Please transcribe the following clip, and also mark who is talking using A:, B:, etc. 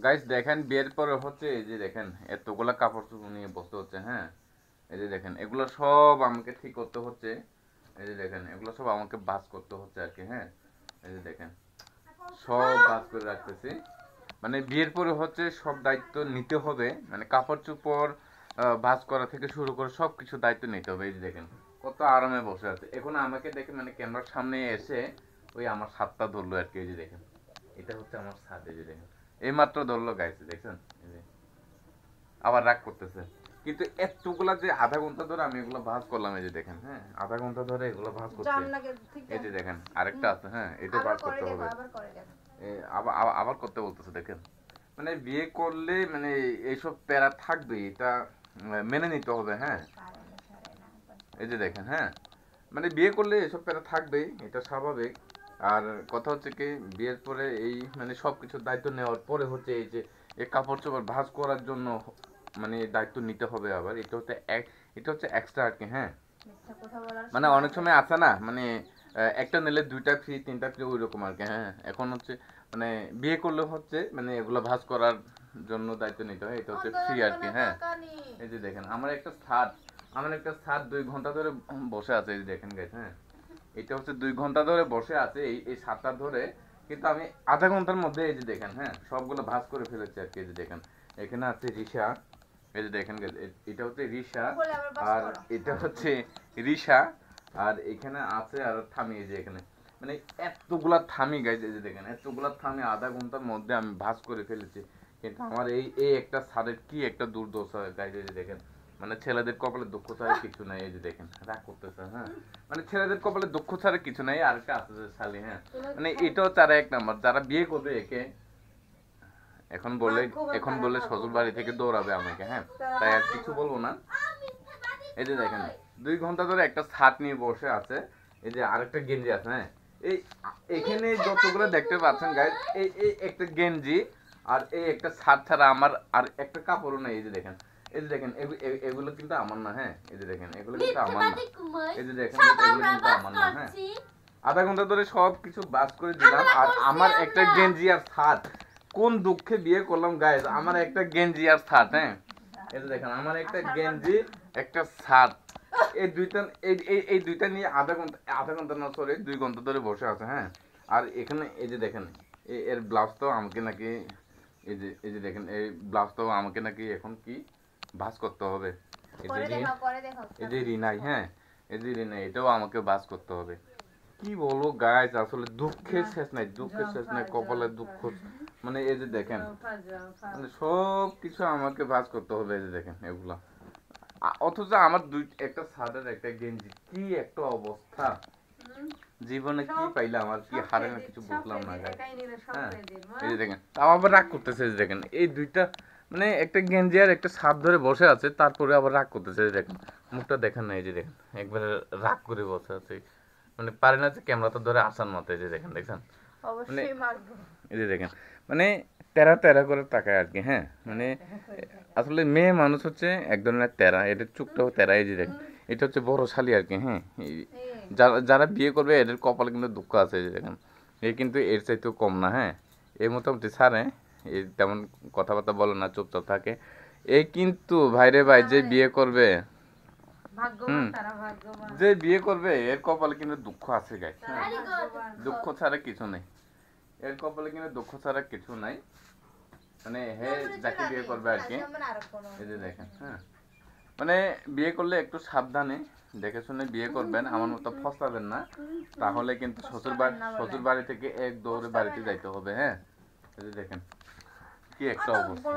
A: Guys দেখেন বিয়ের পরে হচ্ছে এই যে দেখেন এতগুলা কাপড় চোপড় নিয়ে বসতে হচ্ছে, হ্যাঁ। এই যে দেখেন এগুলো সব আমাকে ঠিক করতে হচ্ছে। এই যে দেখেন এগুলো সব আমাকে ভাঁজ করতে হচ্ছে আর কি, হ্যাঁ। এই যে দেখেন সব ভাঁজ করে রাখতেছি। মানে বিয়ের পরে হচ্ছে সব দায়িত্ব নিতে হবে, মানে কাপড় চোপড় ভাঁজ করা থেকে শুরু করে সব কিছু দায়িত্ব নিতে হবে। এই যে দেখেন কত আরামে বসে আছে। এখন আমাকে দেখে মানে ক্যামেরার সামনে এসে ওই আমার ছাদটা ধরলো আর কি। এই যে দেখেন এটা হচ্ছে আমার ছাদ। এই যে দেখেন এই মাত্র ধরলো গাইছে, দেখছেন? এই যে আবার রাগ করতেছে। কিন্তু এতগুলা যে আধা ঘন্টা ধরে আমি এগুলো ভাঁজ করলাম, এই যে দেখেন, হ্যাঁ আধা ঘন্টা ধরে এগুলো ভাঁজ করছি। এই যে দেখেন আরেকটা আছে, হ্যাঁ এটা ভাঁজ করতে হবে। আবার আবার করতে বলতেছে দেখেন। মানে বিয়ে করলে মানে এইসব প্যারা থাকবে, এটা মেনে নিতে হবে, হ্যাঁ। এই যে দেখেন, হ্যাঁ মানে বিয়ে করলে এসব প্যারা থাকবেই, এটা স্বাভাবিক। আর কথা হচ্ছে কি বিয়ের পরে এই মানে সবকিছু দায়িত্ব নেওয়ার পরে হচ্ছে এই যে এই কাপড় চোপড় ভাঁজ করার জন্য মানে দায়িত্ব নিতে হবে আবার। এটা হচ্ছে এক্সট্রা আর কি, হ্যাঁ। মানে অনেক সময় আছে না মানে একটা নিলে দুইটা ফ্রি তিনটা ফ্রি ওই রকম আর কি, হ্যাঁ। এখন হচ্ছে মানে বিয়ে করলে হচ্ছে মানে এগুলো ভাঁজ করার জন্য দায়িত্ব নিতে হয়, এটা হচ্ছে ফ্রি আর কি, হ্যাঁ। এই যে দেখেন আমার একটা ছাদ 2 ঘন্টা ধরে বসে আছে। এই যে দেখেন গাইস, হ্যাঁ এটা হচ্ছে 2 ঘন্টা ধরে বসে আছে এই ছাদটা ধরে। কিন্তু আমি আধা ঘন্টার মধ্যে এই যে দেখেন, হ্যাঁ সবগুলো ভাঁজ করে ফেলেছি আর কি। এই যে দেখেন এখানে আছে রিসা। এই যে দেখেন এটা হচ্ছে রিসা, আর এটা হচ্ছে রিসা, আর এখানে আছে আর থামি। এই যে এখানে মানে এতগুলা থামি গাইজ। এই যে দেখেন এতগুলা থামি আধা ঘন্টার মধ্যে আমি ভাঁজ করে ফেলেছি। কিন্তু আমার এই এই একটা ছাদের কি একটা দুর্দশা গাইজ। এই যে দেখেন মানে ছেলেদের কপালে দুঃখ ছাড়া কিছু নাই। এই যে দেখেন রাগ করতেছে, হ্যাঁ মানে ছেলেদের কপালে দুঃখ ছাড়া কিছু নাই। আর একটা আছে যে শালি, হ্যাঁ মানে এটাও তারা এক নাম্বার। যারা বিয়ে করবে একে এখন বলে শ্বশুর বাড়ি থেকে দৌড়াবে আমাকে, হ্যাঁ তাই আর কিছু বলবো না। এই যে দেখেন 2 ঘন্টা ধরে একটা ছাদ নিয়ে বসে আছে। এই যে আরেকটা গেঞ্জি আছে, হ্যাঁ এই এখানে যতগুলো দেখতে পাচ্ছেন গাইজ, এই এই একটা গেঞ্জি আর এই একটা ছাদ ছাড়া আমার আর একটা কাপড়ও নেই। এই যে দেখেন এই যে দেখেন এগুলো কিন্তু আমার না, হ্যাঁ এই যে দেখেন এগুলো কিন্তু আমার না। এই যে দেখেন এগুলো কিন্তু আমার না, হ্যাঁ। আধা ঘন্টা ধরে সব কিছু বাস করে দিলাম আর আমার একটা গেঞ্জি আর ছাদ। কোন দুঃখে বিয়ে করলাম গাইজ, আমার একটা গেঞ্জি আর ছাদ, হ্যাঁ। এই যে দেখেন আমার একটা গেঞ্জি একটা ছাদ, এই দুইটা এই দুইটা নিয়ে আধা ঘন্টা না সরি 2 ঘন্টা ধরে বসে আছে, হ্যাঁ। আর এখানে এই যে দেখেন এর ব্লাউজটাও আমাকে নাকি এই যে দেখেন এই ব্লাউজটাও আমাকে নাকি এখন কি ভাঁজ করতে হবে। এই যে রিনাই, হ্যাঁ এই যে রিনাই এটাও আমাকে ভাঁজ করতে হবে। কি বলবো গাইজ, আসলে দুঃখের শেষ নাই, দুঃখের শেষ নাই, কপালে দুঃখ। মানে এই যে দেখেন মানে সব কিছু আমাকে ভাঁজ করতে হবে। এই যে দেখেন এগুলা অথচ আমার একটা শার্টের একটা গেঞ্জি, কি একটা অবস্থা। জীবনে কি পাইলাম আর কি হারে না কিছু বুঝলাম না গাইজ, হ্যাঁ। এই যে দেখেন তাও আবার রাগ করতেছে। এই যে দেখেন এই দুইটা মানে একটা গেঞ্জি আর একটা ছাদ ধরে বসে আছে, তারপরে আবার রাগ করতেছে। এই যে দেখেন মুখটা দেখেন না, এই যে দেখেন একবারে রাগ করে বসে আছে। মানে পারে না যে ক্যামেরাটা ধরে আসার মতো। এই যে দেখেন দেখছেন মানে এই যে দেখেন মানে তেরা তেরা করে তাকায় আর কি, হ্যাঁ। মানে আসলে মেয়ে মানুষ হচ্ছে এক ধরনের তেরা, এদের চোখটাও তেরা। এই যে দেখেন এটা হচ্ছে বড় শালি আর কি, হ্যাঁ। যারা বিয়ে করবে এদের কপালে কিন্তু দুঃখ আছে। এই যে দেখেন এ কিন্তু এর চাইতেও কম না, হ্যাঁ। এই মোটামুটি ছাড়ে, এই তেমন কথাবার্তা বলে না, চুপচাপ থাকে। এই কিন্তু ভাইরে ভাই যে বিয়ে করবে যে বিয়ে করবে এর কপালে কিন্তু দুঃখ আছে গাইস, হ্যাঁ। দুঃখ ছাড়া কিছু নেই, এর কপালে কিন্তু দুঃখ ছাড়া কিছু নাই। মানে হে যাকে বিয়ে করবে আর কি। এই যে দেখেন, হ্যাঁ মানে বিয়ে করলে একটু সাবধানে দেখে শুনে বিয়ে করবেন, আমার মতো ফসলাবেন না, তাহলে কিন্তু শ্বশুর বাড়ি থেকে এক দৌড়ে বাড়িতে যাইতে হবে, হ্যাঁ। এই যে দেখেন কি একটা অবস্থা।